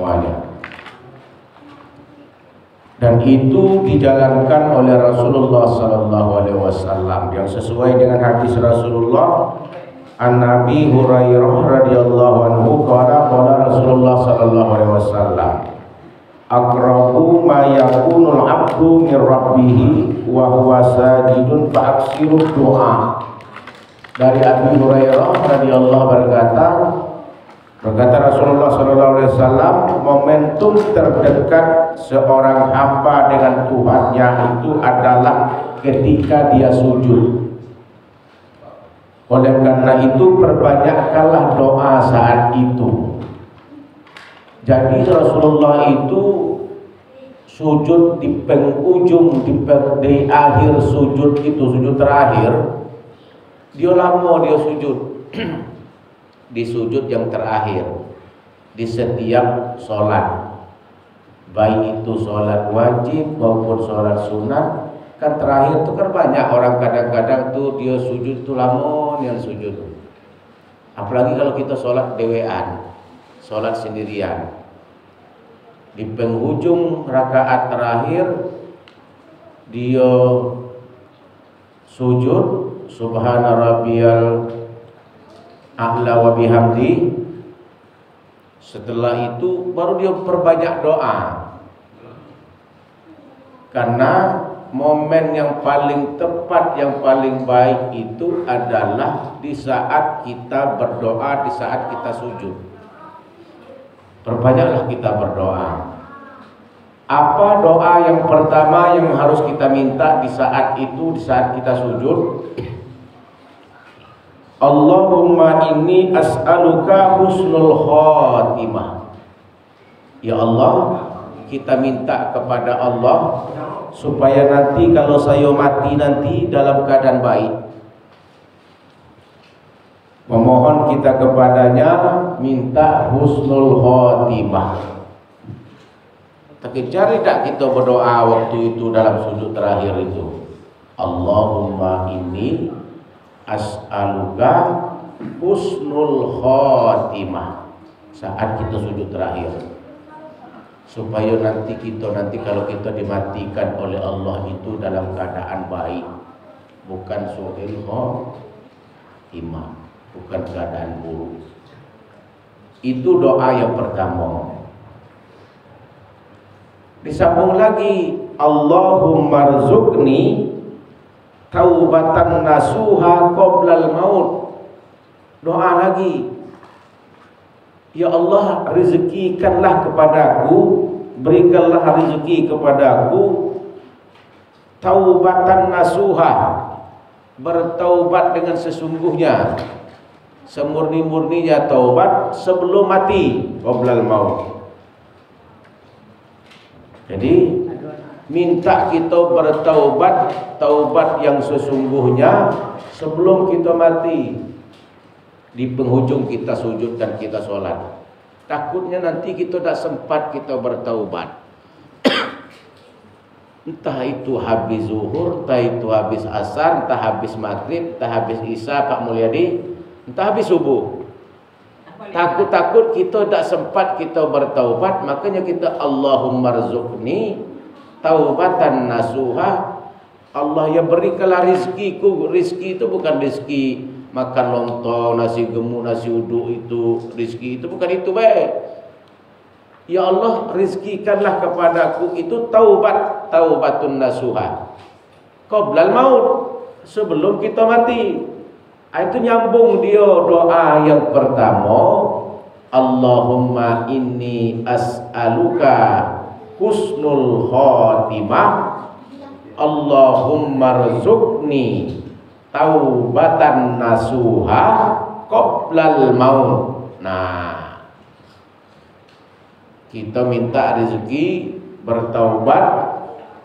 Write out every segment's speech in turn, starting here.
agamanya. Dan itu dijalankan oleh Rasulullah sallallahu alaihi wasallam yang sesuai dengan hadis Rasulullah. An Nabi Hurairah radhiyallahu anhu qala Rasulullah sallallahu alaihi wasallam aqrabu ma yakunul 'abdu min rabbih wa huwa sajidun fa aksiru du'a. Dari Abi Hurairah radhiyallahu berkata Rasulullah sallallahu alaihi wasallam, momentum terdekat seorang hamba dengan Tuhannya itu adalah ketika dia sujud. Oleh karena itu perbanyakkanlah doa saat itu. Jadi Rasulullah itu sujud di penghujung di akhir sujud itu, sujud terakhir. Dia lama dia sujud. Di sujud yang terakhir di setiap sholat, baik itu sholat wajib maupun sholat sunat. Kan terakhir itu kan banyak orang kadang-kadang tuh dia sujud tuh lama yang sujud. Apalagi kalau kita sholat dewean, sholat sendirian, di penghujung rakaat terakhir dia sujud subhana rabbiyal a'la wa bihamdi. Setelah itu baru dia perbanyak doa. Karena momen yang paling tepat, yang paling baik itu adalah di saat kita berdoa, di saat kita sujud. Perbanyaklah kita berdoa. Apa doa yang pertama yang harus kita minta di saat itu, di saat kita sujud? Allahumma inni as'aluka husnul khatimah. Ya Allah, kita minta kepada Allah supaya nanti kalau saya mati nanti dalam keadaan baik. Memohon kita kepadanya minta husnul khatimah. Cari tak kita berdoa waktu itu dalam sujud terakhir itu. Allahumma inni as'aluka husnul khatimah saat kita sujud terakhir, supaya nanti kalau kita dimatikan oleh Allah itu dalam keadaan baik, bukan su'il khatimah, bukan keadaan buruk. Itu doa yang pertama. Disambung lagi, Allahumma rzuqni taubatan nasuha qoblal maut. Doa lagi, ya Allah, rezekikanlah kepadaku, berikanlah rezeki kepadaku taubatan nasuha, bertaubat dengan sesungguhnya, semurni-murninya taubat sebelum mati, qoblal maut. Jadi minta kita bertaubat, taubat yang sesungguhnya sebelum kita mati, di penghujung kita sujud dan kita sholat. Takutnya nanti kita tak sempat kita bertaubat. Entah itu habis zuhur, entah itu habis asar, entah habis maghrib, entah habis isya, Pak Mulyadi, entah habis subuh. Takut-takut kita tak sempat kita bertaubat, makanya kita Allahumma rzuqni taubatan nasuha. Allah yang berikanlah rizkiku. Rizki itu bukan rizki makan lontong, nasi gemuk, nasi uduk itu. Rizki itu bukan itu baik. Ya Allah, rizkikanlah kepadaku itu taubat, taubatun nasuha qoblal maut, sebelum kita mati. Itu nyambung dia doa yang pertama, Allahumma inni as'aluka husnul khatimah, Allahumma rzuqni taubatan nasuha qoblal maut. Nah, kita minta rezeki bertaubat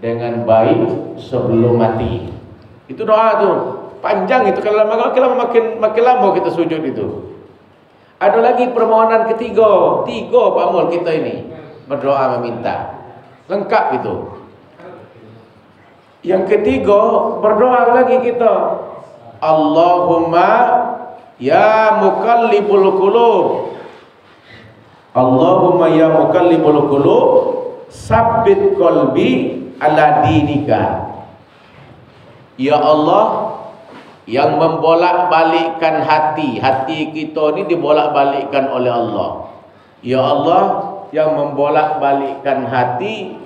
dengan baik sebelum mati. Itu doa tuh panjang itu, kalau makin lama kita sujud itu. Ada lagi permohonan ketiga, Pak Mul, kita ini berdoa meminta lengkap itu. Yang ketiga berdoa lagi kita, Allahumma ya muqallibul qulub Allahumma ya muqallibul qulub sabbit qalbi ala dinika. Ya Allah yang membolak-balikkan hati kita ni dibolak-balikkan oleh Allah. Ya Allah yang membolak-balikkan hati,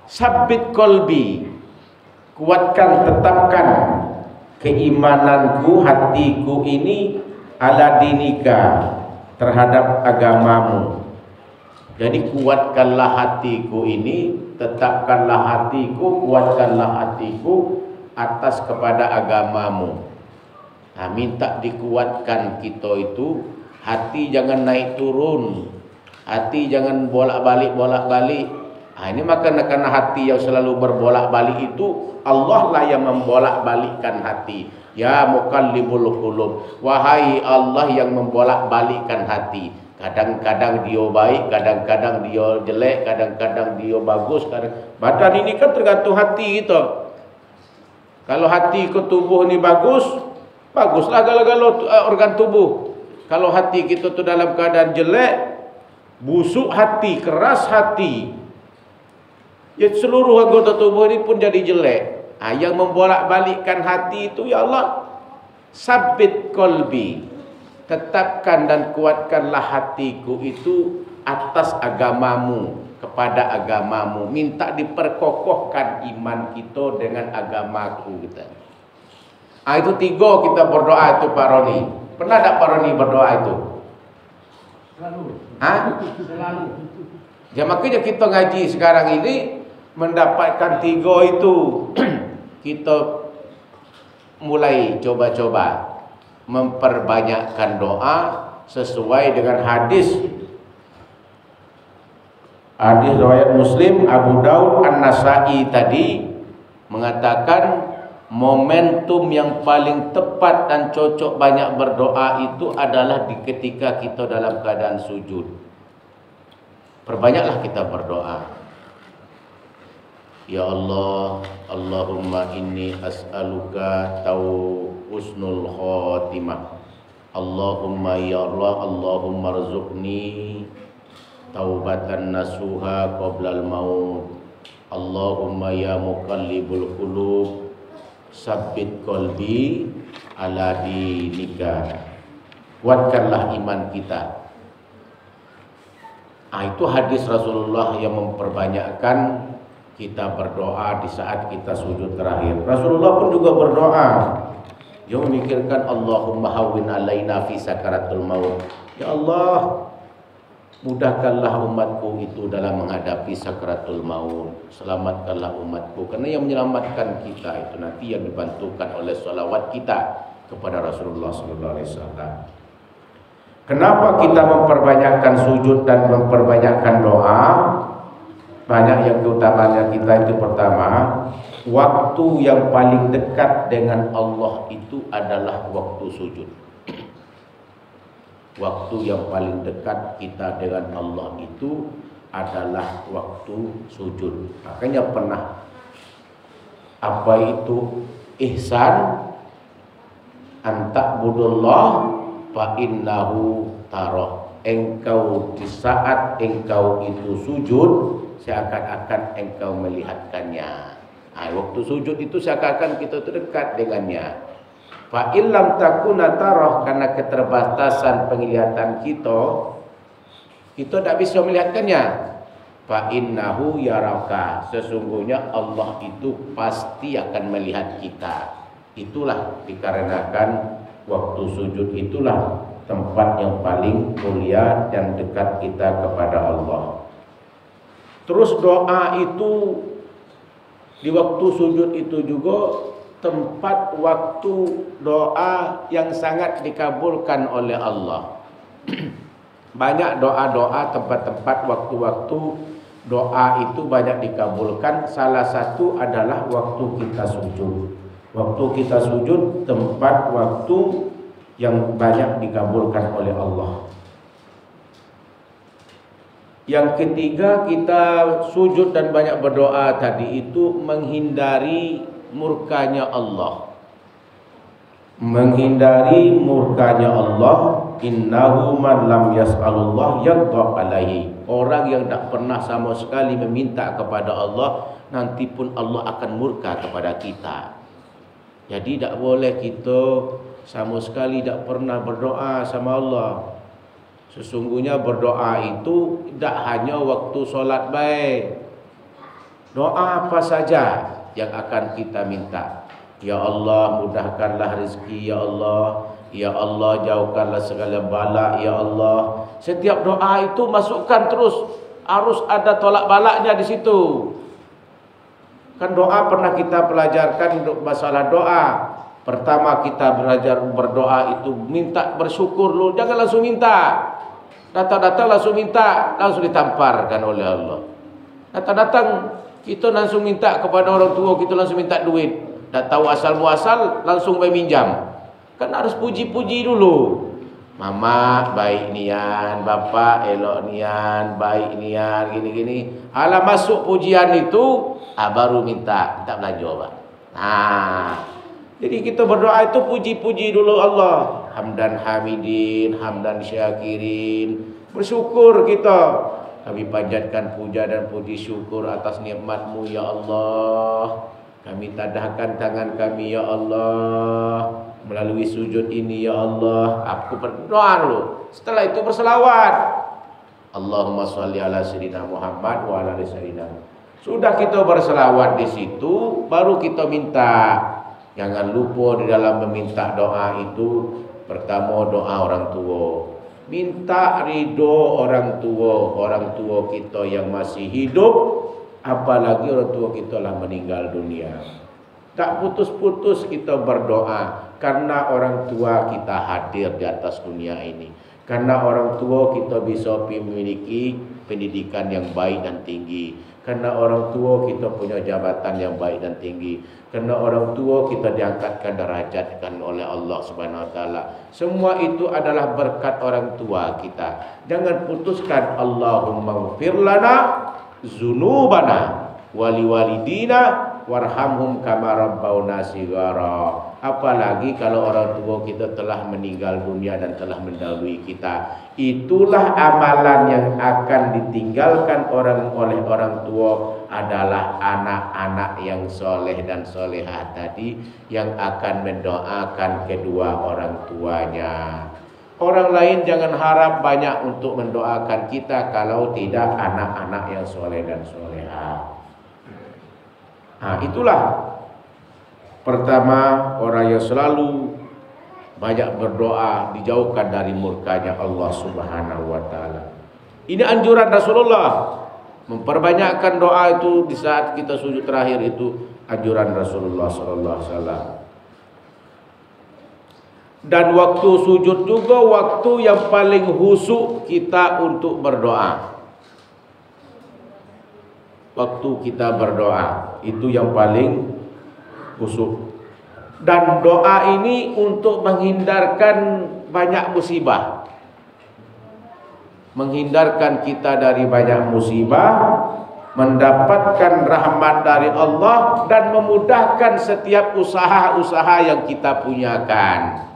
sabbit qalbi, kuatkan, tetapkan keimananku, hatiku ini ala dinika, terhadap agamamu. Jadi kuatkanlah hatiku ini, tetapkanlah hatiku, kuatkanlah hatiku atas kepada agamamu. Nah, minta dikuatkan kita itu, hati jangan naik turun, hati jangan bolak-balik. Nah, ini maka karena hati yang selalu berbolak-balik itu, Allah lah yang membolak-balikkan hati. Ya muqallibul qulub, wahai Allah yang membolak-balikkan hati. Kadang-kadang dia baik, kadang-kadang dia jelek, kadang-kadang dia bagus. Badan ini kan tergantung hati kita. Kalau hati ke tubuh ni bagus, baguslah segala-gala organ tubuh. Kalau hati kita tu dalam keadaan jelek, busuk hati, keras hati, ya seluruh anggota tubuh ini pun jadi jelek. Yang membolak-balikkan hati itu, ya Allah, sabbit qalbi, tetapkan dan kuatkanlah hatiku itu atas agamamu, kepada agamamu. Minta diperkokohkan iman kita dengan agamaku kita. Itu 3 kita berdoa itu Pak Roni. Pernah tak Pak Roni berdoa itu? Selalu. Selalu. Ya makanya kita ngaji sekarang ini mendapatkan 3 itu. Kita mulai coba-coba memperbanyakkan doa sesuai dengan hadis riwayat Muslim, Abu Daud, An-Nasa'i tadi mengatakan momentum yang paling tepat dan cocok banyak berdoa itu adalah ketika kita dalam keadaan sujud. Perbanyaklah kita berdoa. Ya Allah, Allahumma inni as'aluka husnul khatimah. Allahumma ya Allah, Allahumma rzuqni taubatan nasuha qoblal maut. Allahumma ya muqallibul qulub sabbit qalbi ala dinika. Kuatkanlah iman kita. Itu hadis Rasulullah yang memperbanyakkan kita berdoa di saat kita sujud terakhir. Rasulullah pun juga berdoa. Dia memikirkan Allahumma hawwin alaina fi sakaratul maut. Ya Allah, mudahkanlah umatku itu dalam menghadapi sakaratul maut. Selamatkanlah umatku, karena yang menyelamatkan kita itu nanti yang dibantukan oleh salawat kita kepada Rasulullah SAW. Kenapa kita memperbanyakkan sujud dan memperbanyakkan doa? Banyak yang keutamanya kita itu, pertama, waktu yang paling dekat dengan Allah itu adalah waktu sujud. Waktu yang paling dekat kita dengan Allah itu adalah waktu sujud. Makanya pernah, apa itu ihsan? Anta'budullah fa innahu tarah. Engkau di saat engkau itu sujud, seakan-akan engkau melihatkannya. Waktu sujud itu seakan-akan kita terdekat dengannya. Fa illam takuna tarah, karena keterbatasan penglihatan kita tidak bisa melihatkannya. Fa innahu yaraka, sesungguhnya Allah itu pasti akan melihat kita. Itulah dikarenakan waktu sujud itulah tempat yang paling mulia dan dekat kita kepada Allah. Terus doa itu di waktu sujud itu juga tempat waktu doa yang sangat dikabulkan oleh Allah. Banyak doa-doa, tempat-tempat, waktu-waktu doa itu banyak dikabulkan. Salah satu adalah waktu kita sujud. Waktu kita sujud tempat waktu yang banyak dikabulkan oleh Allah. Yang ketiga, kita sujud dan banyak berdoa tadi itu menghindari murkanya Allah. Menghindari murkanya Allah innahu man lam yas'alullah yaghdab alaihi. Orang yang tak pernah sama sekali meminta kepada Allah, nanti pun Allah akan murka kepada kita. Jadi tak boleh kita sama sekali tak pernah berdoa sama Allah. Sesungguhnya berdoa itu tak hanya waktu solat baik. Doa apa saja yang akan kita minta. Ya Allah, mudahkanlah rezeki, ya Allah. Ya Allah, jauhkanlah segala bala, ya Allah. Setiap doa itu masukkan terus, harus ada tolak balaknya di situ. Kan doa pernah kita pelajarkan untuk masalah doa. Pertama kita belajar berdoa itu minta bersyukur lu, jangan langsung minta. Datang-datang langsung minta, langsung ditamparkan oleh Allah. Datang-datang kita langsung minta kepada orang tua, kita langsung minta duit. Tak tahu asal muasal, langsung minjam. Kan harus puji-puji dulu. Mama baik nian, bapak elok nian, baik nian, gini-gini. Alah masuk pujian itu, baru minta belanja Pak. Nah, jadi kita berdoa itu puji-puji dulu Allah. Hamdan hamidin, hamdan syakirin. Bersyukur kita. Kami panjatkan puja dan puji syukur atas nikmat-Mu ya Allah. Kami tadahkan tangan kami ya Allah. Melalui sujud ini ya Allah, aku berdoa dulu. Setelah itu berselawat. Allahumma sholli ala sayyidina Muhammad wa ala ali sayyidina. Sudah kita berselawat di situ, baru kita minta. Jangan lupa di dalam meminta doa itu, pertama doa orang tua. Minta ridho orang tua kita yang masih hidup, apalagi orang tua kita telah meninggal dunia. Tak putus-putus kita berdoa, karena orang tua kita hadir di atas dunia ini. Karena orang tua kita bisa memiliki pendidikan yang baik dan tinggi. Karena orang tua kita punya jabatan yang baik dan tinggi. Karena orang tua kita diangkatkan derajatkan oleh Allah Subhanahu wa taala. Semua itu adalah berkat orang tua kita. Jangan putuskan Allahumma ighfir lana dzunubana wali walidina warhamhum kama rabbawna shighara. Apalagi kalau orang tua kita telah meninggal dunia dan telah mendahului kita. Itulah amalan yang akan ditinggalkan oleh orang tua adalah anak-anak yang soleh dan solehah tadi, yang akan mendoakan kedua orang tuanya. Orang lain jangan harap banyak untuk mendoakan kita kalau tidak anak-anak yang soleh dan solehah. Nah, itulah pertama, orang yang selalu banyak berdoa dijauhkan dari murkanya Allah Subhanahu wa taala. Ini anjuran Rasulullah. Memperbanyakkan doa itu di saat kita sujud terakhir itu anjuran Rasulullah sallallahu alaihi wasallam. Dan waktu sujud juga waktu yang paling khusyuk kita untuk berdoa. Waktu kita berdoa itu yang paling khusyuk. Dan doa ini untuk menghindarkan banyak musibah. Menghindarkan kita dari banyak musibah, mendapatkan rahmat dari Allah, dan memudahkan setiap usaha-usaha yang kita punyakan.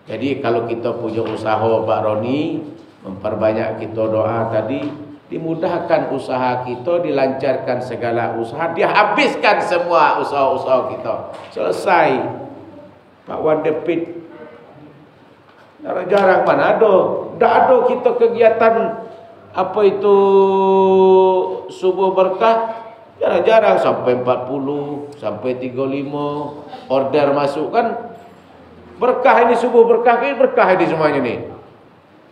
Jadi kalau kita punya usaha Pak Roni, memperbanyak kita doa tadi, dimudahkan usaha kita, dilancarkan segala usaha, dihabiskan semua usaha-usaha kita. Selesai. Pak Wan Depit jarang mana ada. Tak ada kita kegiatan apa itu subuh berkah. Jarang-jarang sampai 40, sampai 35 order masuk kan. Berkah ini subuh berkah, ini berkah ini semuanya nih.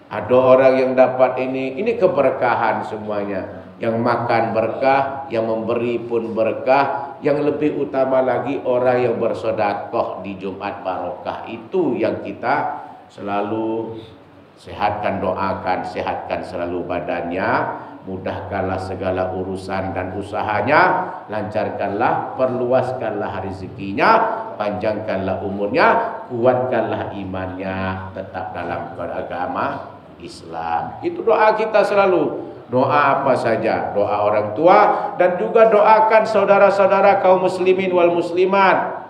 Ada orang yang dapat ini keberkahan semuanya. Yang makan berkah, yang memberi pun berkah. Yang lebih utama lagi orang yang bersedekah di Jumat Barokah. Itu yang kita selalu sehatkan, doakan, sehatkan selalu badannya, mudahkanlah segala urusan dan usahanya, lancarkanlah, perluaskanlah rezekinya, panjangkanlah umurnya, kuatkanlah imannya, tetap dalam agama Islam. Itu doa kita selalu. Doa apa saja, doa orang tua, dan juga doakan saudara-saudara kaum muslimin wal muslimat.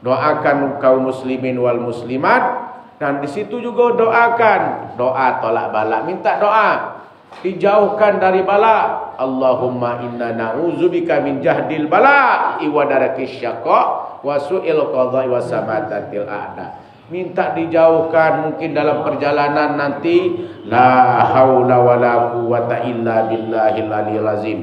Doakan kaum muslimin wal muslimat Dan di situ juga doakan, doa tolak bala, minta doa dijauhkan dari bala. Allahumma inna na'udzubika min jahdil bala wa darakis syaqa wa su'il qadha'i wa samatatil a'da. Minta dijauhkan mungkin dalam perjalanan nanti, la haula wala quwata illa billahil aliyil azim.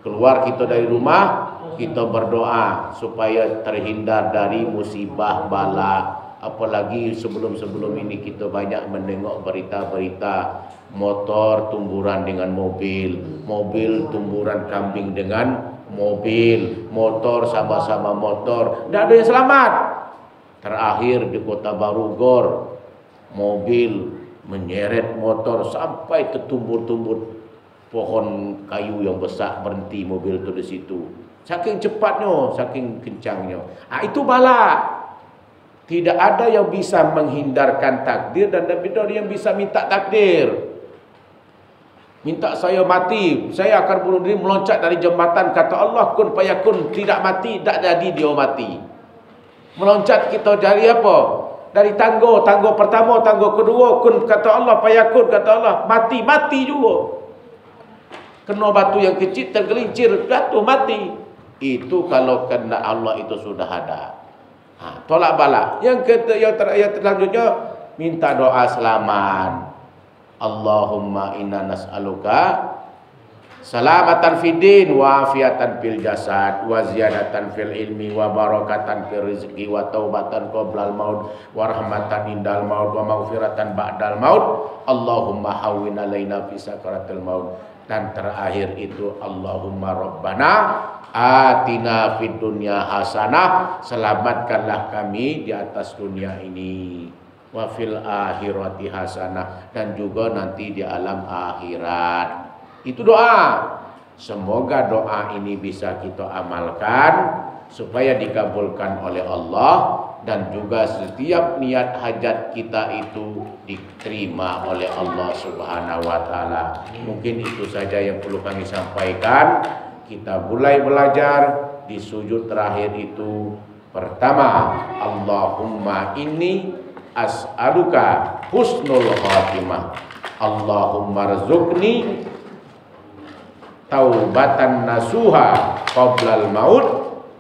Keluar kita dari rumah, kita berdoa supaya terhindar dari musibah bala. Apalagi sebelum-sebelum ini kita banyak menengok berita-berita motor tumburan dengan mobil, mobil tumburan kambing dengan mobil, motor sama-sama motor, tidak ada yang selamat. Terakhir di Kota Baru Gor, mobil menyeret motor sampai tertumbur-tumbur pohon kayu yang besar, berhenti mobil itu di situ. Saking cepatnya, saking kencangnya. Itu bala. Tidak ada yang bisa menghindarkan takdir dan tidak ada yang bisa minta takdir. Minta saya mati, saya akan bunuh diri, meloncat dari jembatan, kata Allah kun fayakun, tidak mati, tak jadi dia mati. Meloncat kita dari apa? Dari tangga, tangga pertama, tangga kedua, kun kata Allah, fayakun kata Allah, mati, mati juga. Kena batu yang kecil tergelincir, jatuh mati. Itu kalau kena Allah itu sudah ada. Tolak bala. Yang selanjutnya minta doa selamat. Allahumma inna nas'aluka salamatan fid din wa afiatan fil jasad wa ziyadatan fil ilmi wa barakatan fil rizqi wa taubatan qoblal maut wa rahmatan indal maut wa maghfiratan ba'dal maut. Allahumma hawwin alaina fi sakaratil maut. Dan terakhir itu Allahumma rabbana atina fid dunya hasanah, selamatkanlah kami di atas dunia ini, wa fil akhirati hasanah, dan juga nanti di alam akhirat. Itu doa. Semoga doa ini bisa kita amalkan supaya dikabulkan oleh Allah, dan juga setiap niat hajat kita itu diterima oleh Allah Subhanahu wa taala. Mungkin itu saja yang perlu kami sampaikan. Kita mulai belajar di sujud terakhir itu. Pertama, Allahumma inni as'aluka husnul khatimah. Allahumma rzuqni taubatan nasuha qoblal maut.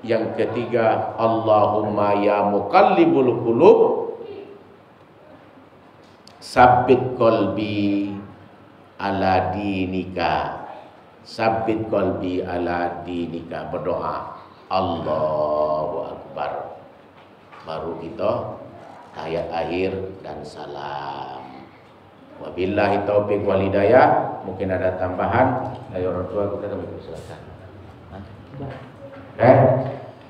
Yang ketiga, Allahumma ya muqallibul qulub sabbit qalbi ala dinika. Sabbit qalbi ala dinika. Berdoa Allahu Akbar, baru kita ayat akhir dan salam. Wabillahi taufiq wal hidayah. Mungkin ada tambahan dari orang tua kita, kami persilakan.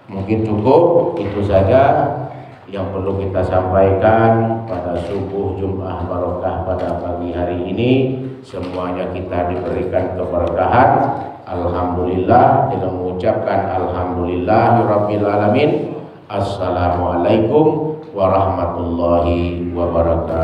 Mungkin cukup itu saja yang perlu kita sampaikan pada subuh Jumat barokah pada pagi hari ini. Semuanya kita diberikan keberkahan. Alhamdulillah, dengan mengucapkan alhamdulillahirabbil alamin. Assalamualaikum warahmatullahi wabarakatuh.